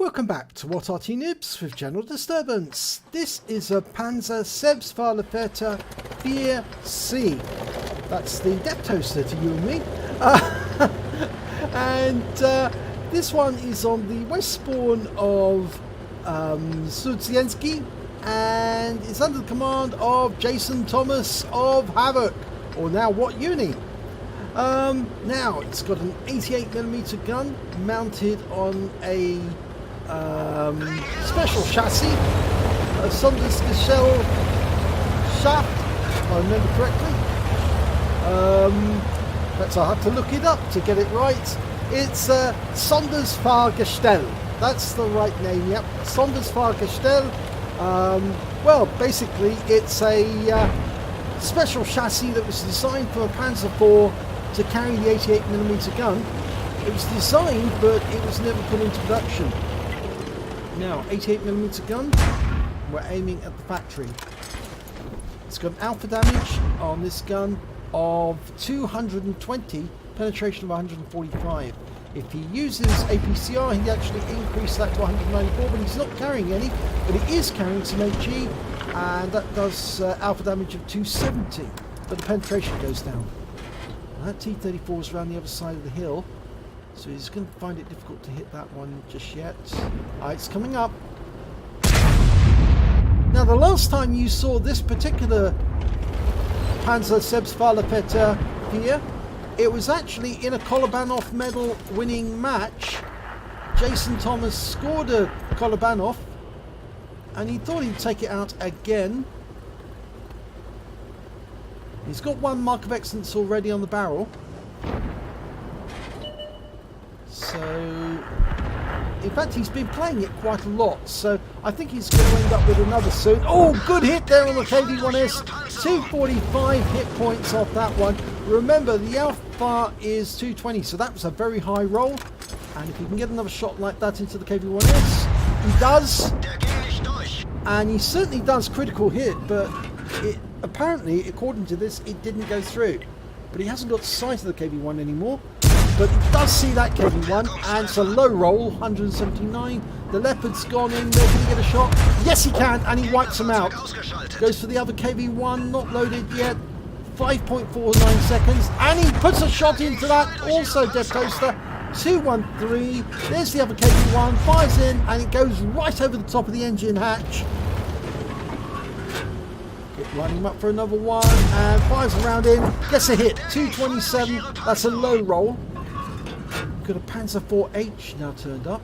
Welcome back to What Arty Noobs with General Disturbance. This is a Pz.Sfl.IVc. That's the depth toaster to you and me. This one is on the west spawn of Studzianki, and it's under the command of Jason Thomas of Havoc, or now What Uni. Now it's got an 88mm gun mounted on a special chassis, a Pz.Sfl.IVc shaft, if I remember correctly. But I'll have to look it up to get it right. It's Pz.Sfl.IVc. That's the right name, yep. Pz.Sfl.IVc. Well, basically, it's a special chassis that was designed for a Panzer IV to carry the 88mm gun. It was designed, but it was never put into production. Now, 88mm gun, we're aiming at the factory. It's got an alpha damage on this gun of 220, penetration of 145. If he uses APCR, he'd actually increase that to 194, but he's not carrying any, but he is carrying some HE, and that does alpha damage of 270, but the penetration goes down. That T-34 is around the other side of the hill, so he's going to find it difficult to hit that one just yet. It's coming up. Now, the last time you saw this particular Pz.Sfl.IVc here, it was actually in a Kolobanov medal winning match. Jason Thomas scored a Kolobanov, and he thought he'd take it out again. He's got one mark of excellence already on the barrel. So, in fact, he's been playing it quite a lot, so I think he's going to end up with another soon. Oh, good hit there on the KV-1S. 245 hit points off that one. Remember, the alpha is 220, so that was a very high roll. And if he can get another shot like that into the KV-1S, he does. And he certainly does critical hit, but apparently, according to this, it didn't go through. But he hasn't got sight of the KV-1 anymore. But he does see that KV-1, and it's a low roll, 179. The Leopard's gone in there. Can he get a shot? Yes, he can, and he wipes him out. Goes for the other KV-1, not loaded yet. 5.49 seconds, and he puts a shot into that, also Death Toaster. 213. There's the other KV-1, fires in, and it goes right over the top of the engine hatch. Lining him up for another one, and fires around in, gets a hit. 227. That's a low roll. Got a Panzer IV-H now turned up.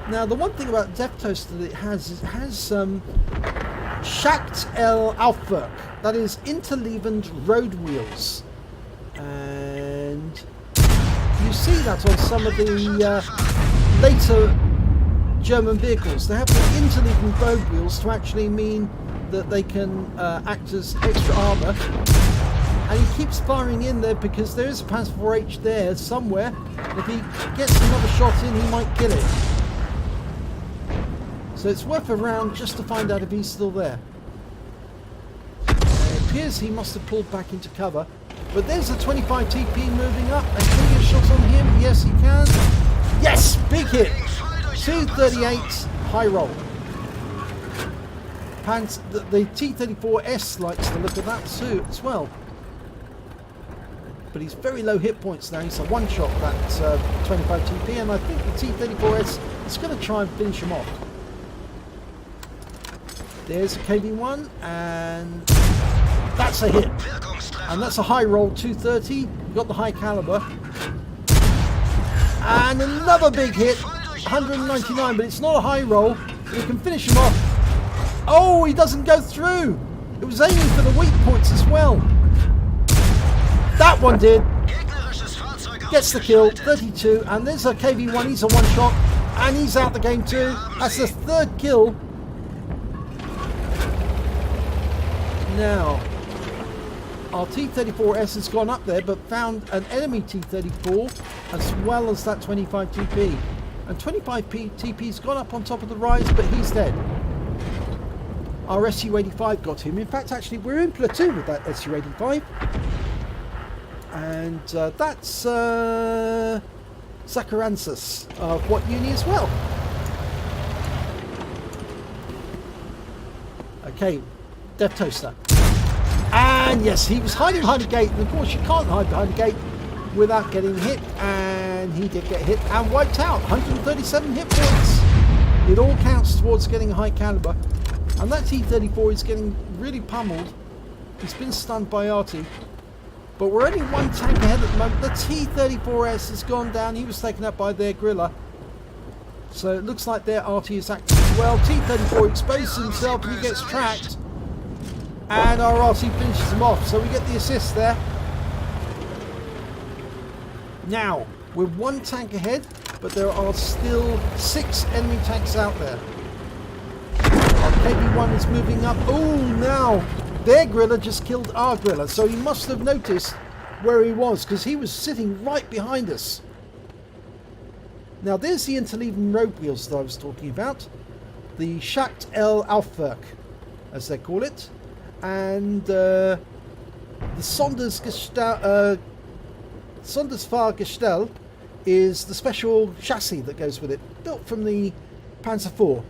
Now, the one thing about Death Toaster that it has is it has Schacht L Aufwerk, that is interleaved road wheels, and you see that on some of the later German vehicles. They have the interleaved road wheels to actually mean that they can act as extra armour, and he keeps firing in there because there is a Panzer IV-H there somewhere. If he gets another shot in, he might kill it. So it's worth a round just to find out if he's still there. It appears he must have pulled back into cover, but there's a 25 TP moving up, and can he get a shot on him? Yes, he can. Yes, big hit. 238, high roll. The T-34S likes the look of that too as well. But he's very low hit points now. He's a one shot, that 25 TP, and I think the T-34S is going to try and finish him off. There's a KV-1, and that's a hit. And that's a high roll, 230. You've got the high caliber. And another big hit, 199, but it's not a high roll. We can finish him off. Oh, he doesn't go through. It was aiming for the weak points as well. That one did. Gets the kill, 32, and there's a KV-1. He's a one shot, and he's out the game too. That's the third kill. Now, our T-34S has gone up there, but found an enemy T-34 as well as that 25 TP. And 25 TP's gone up on top of the rise, but he's dead. Our SU-85 got him. In fact, actually, we're in platoon with that SU-85. And that's Zacharias of What Uni as well. Okay, Death Toaster. And yes, he was hiding behind a gate, and of course you can't hide behind a gate without getting hit, and he did get hit and wiped out. 137 hit points. It all counts towards getting a high caliber. And that T-34 is getting really pummeled. He's been stunned by Arty. But we're only one tank ahead at the moment. The T-34S has gone down. He was taken out by their Grilla. So it looks like their Arty is active as well. T-34 exposes himself and he gets tracked. And our Arty finishes him off. So we get the assist there. Now, we're one tank ahead, but there are still 6 enemy tanks out there. Our KB1 is moving up. Oh, now their Grilla just killed our Grilla, so he must have noticed where he was, because he was sitting right behind us. Now there's the interleaving road wheels that I was talking about. The Schacht L Aufwerk, as they call it. And the Sonderfahrgestell is the special chassis that goes with it, built from the Panzer IV.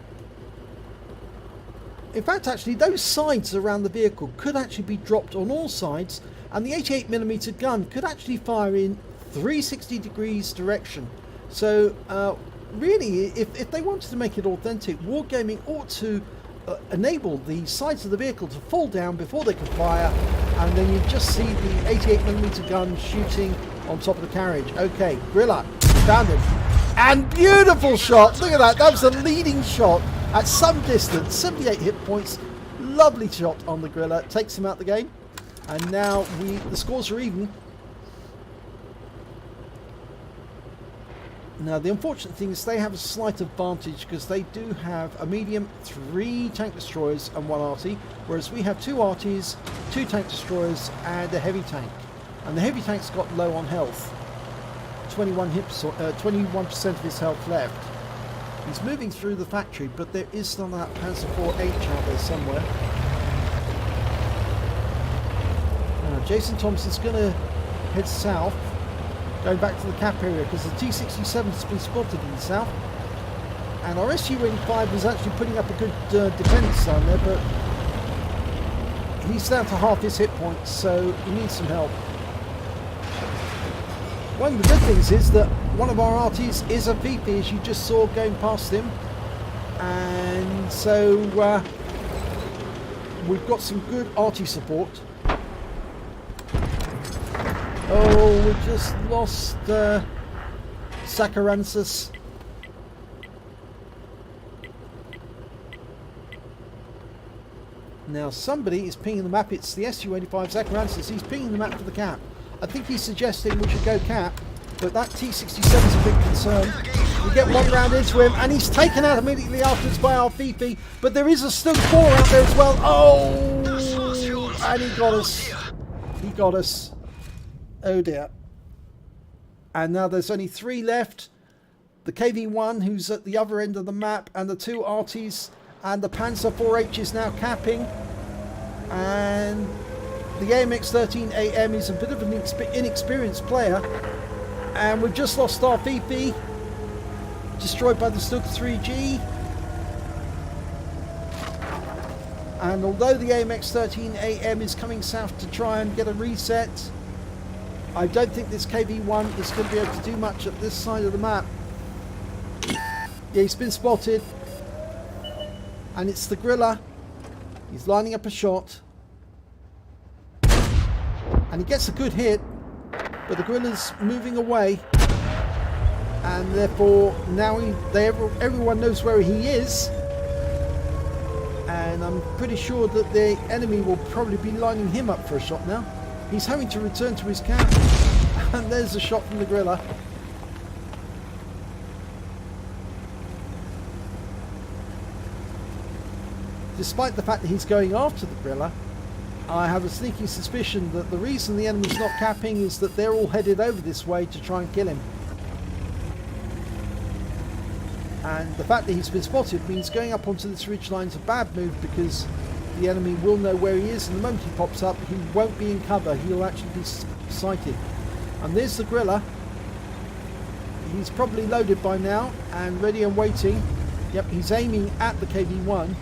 In fact, actually, those sides around the vehicle could actually be dropped on all sides, and the 88mm gun could actually fire in 360 degrees direction. So, really, if they wanted to make it authentic, wargaming ought to enable the sides of the vehicle to fall down before they can fire, and then you just see the 88mm gun shooting on top of the carriage. Okay, Grilla, found him. And beautiful shot! Look at that, that was a leading shot. At some distance, 78 hit points, lovely shot on the Grilla, takes him out the game, and now the scores are even. Now the unfortunate thing is they have a slight advantage because they do have a medium, 3 tank destroyers and 1 Arty, whereas we have 2 Artys, 2 tank destroyers and a heavy tank, and the heavy tank's got low on health, 21% of his health left. He's moving through the factory, but there is still that Panzer IV-H out there somewhere. Jason Thompson's going to head south, going back to the cap area, because the T-67 has been spotted in the south. And our SU-85 is actually putting up a good defence on there, but he's down to half his hit points, so he needs some help. One of the good things is that one of our Artys is a VP, as you just saw going past him, and so we've got some good Arty support. Oh, we just lost Zacharias. Now somebody is pinging the map. It's the SU-85 Zacharias. He's pinging the map for the cap. I think he's suggesting we should go cap, but that T-67 is a big concern. We get one round into him, and he's taken out immediately afterwards by our Fifi, but there is a Stug 4 out there as well. Oh, and he got us. He got us. Oh dear. And now there's only 3 left. The KV-1, who's at the other end of the map, and the 2 Artys, and the Panzer IV-H is now capping. And the AMX-13AM is a bit of an inexperienced player, and we've just lost our Fifi, destroyed by the Stug 3G. And although the AMX-13AM is coming south to try and get a reset, I don't think this KV-1 is going to be able to do much at this side of the map. Yeah, he's been spotted, and it's the Grilla. He's lining up a shot. And he gets a good hit, but the Grilla's moving away, and therefore now everyone knows where he is, and I'm pretty sure that the enemy will probably be lining him up for a shot now. He's having to return to his camp, and there's a shot from the Grilla. Despite the fact that he's going after the Grilla, I have a sneaky suspicion that the reason the enemy's not capping is that they're all headed over this way to try and kill him. And the fact that he's been spotted means going up onto this ridge line is a bad move, because the enemy will know where he is, and the moment he pops up, he won't be in cover. He'll actually be sighted. And there's the Griller. He's probably loaded by now and ready and waiting. Yep, he's aiming at the KV-1.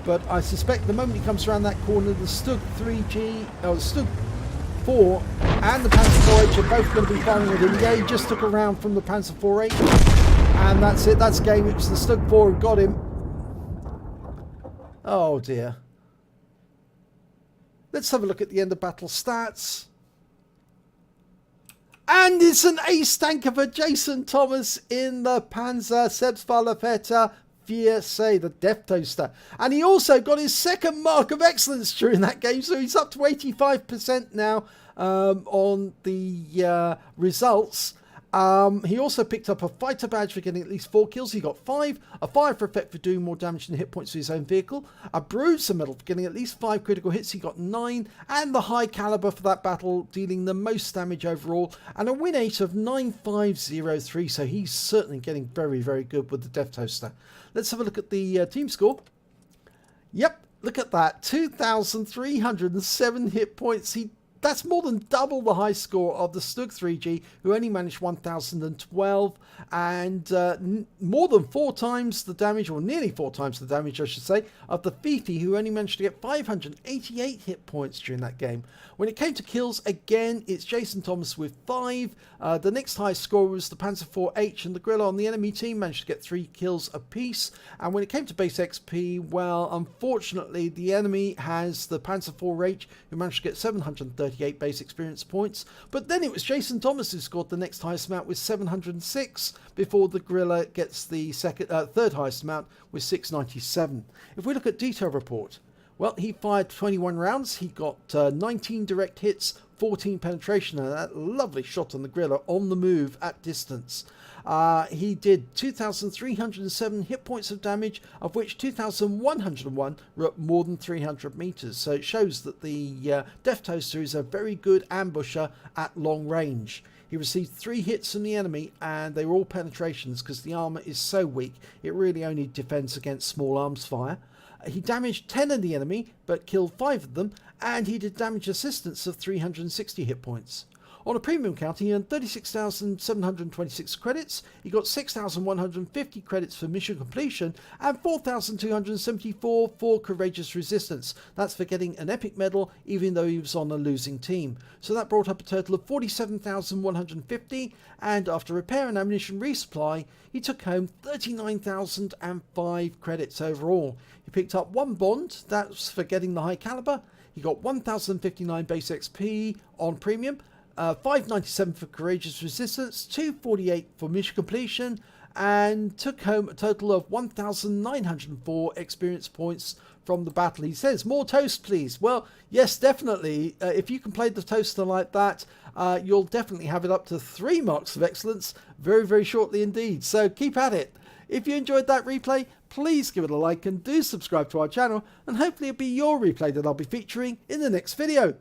But I suspect the moment he comes around that corner, the Stug 3G, or the Stug 4 and the Panzer 4H are both going to be firing with him. Yeah, he just took a round from the Panzer 4H. And that's it. That's game which the Stug 4 have got him. Oh dear. Let's have a look at the end of battle stats. And it's an ace tanker for Jason Thomas in the Pz.Sfl.IVc, the Death Toaster. And he also got his second mark of excellence during that game, so he's up to 85% now on the results. He also picked up a fighter badge for getting at least 4 kills. He got 5, a fire for effect for doing more damage than hit points to his own vehicle, a bruiser medal for getting at least 5 critical hits. He got 9, and the high caliber for that battle, dealing the most damage overall, and a win rate of 9503. So he's certainly getting very, very good with the Death Toaster. Let's have a look at the team score. Yep, look at that, 2,307 hit points. That's more than double the high score of the Stug 3G, who only managed 1,012, and more than 4 times the damage, or nearly 4 times the damage, I should say, of the Fifi, who only managed to get 588 hit points during that game. When it came to kills, again, it's Jason Thomas with 5. The next highest score was the Panzer 4H, and the Griller on the enemy team managed to get 3 kills apiece. And when it came to base XP, well, unfortunately, the enemy has the Panzer 4H, who managed to get 738 base experience points. But then it was Jason Thomas who scored the next highest amount with 706, before the Griller gets the third highest amount with 697. If we look at detail report, well, he fired 21 rounds. He got 19 direct hits, 14 penetration, and that lovely shot on the Griller on the move at distance. He did 2,307 hit points of damage, of which 2,101 were at more than 300 meters. So it shows that the Death Toaster is a very good ambusher at long range. He received 3 hits from the enemy, and they were all penetrations because the armor is so weak it really only defends against small arms fire. He damaged 10 of the enemy, but killed 5 of them, and he did damage assistance of 360 hit points. On a premium count, he earned 36,726 credits. He got 6,150 credits for mission completion and 4,274 for courageous resistance. That's for getting an epic medal, even though he was on a losing team. So that brought up a total of 47,150, and after repair and ammunition resupply, he took home 39,005 credits overall. He picked up 1 bond, that's for getting the high caliber. He got 1,059 base XP on premium, 597 for courageous resistance, 248 for mission completion, and took home a total of 1,904 experience points from the battle. He says, more toast please. Well, yes, definitely. If you can play the toaster like that, you'll definitely have it up to 3 marks of excellence very, very shortly indeed. So keep at it. If you enjoyed that replay, please give it a like and do subscribe to our channel, and hopefully it'll be your replay that I'll be featuring in the next video.